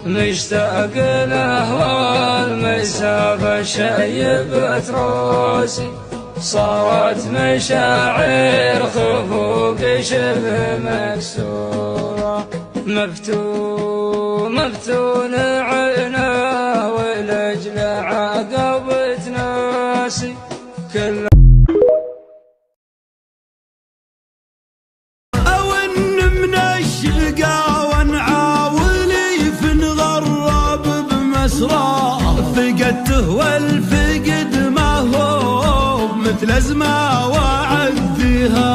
مشتاق له والمسافة شيبت راسي، صارت مشاعر خفوق شبه مكسورة، مفتون عينه ولجل عقبت ناسي كل أو إن من الشقاوة نعاولي في نغرب بمسرى، فقدته والفقد ما هو مثل أزمة وعديها.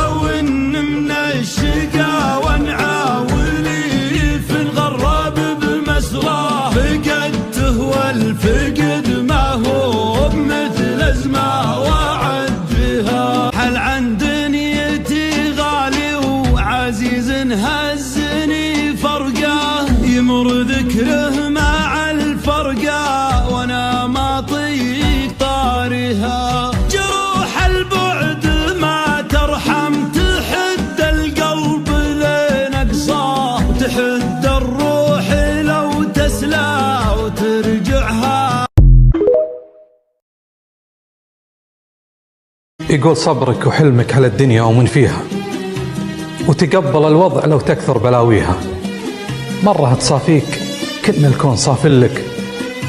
أو إن من الشقاوة نعاولي في نغرب بمسرى، فقدته والفقد ما هو مثل أزمة وعديها. حل عن دنيتي غالي وعزيز هزني فرقه، يمر ذكره مع الفرقه وانا ما طيق طارها. جروح البعد ما ترحم، تحد القلب لنقصه، وتحد الروح لو تسلى وترجعها. يقول صبرك وحلمك على الدنيا ومن فيها، وتقبل الوضع لو تكثر بلاويها. مرة تصافيك كأن الكون صافلك،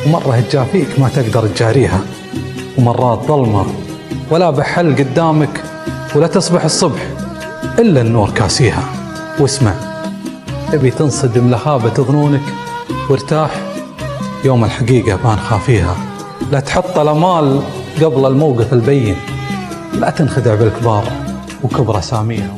ومرة تجافيك ما تقدر تجاريها. ومرات ظلمة ولا بحل قدامك، ولا تصبح الصبح إلا النور كاسيها. واسمع، تبي تنصدم لهابة ظنونك وارتاح، يوم الحقيقة ما نخافيها. لا تحط الأمال قبل الموقف البين، لا تنخدع بالكبار وكبر أساميهم.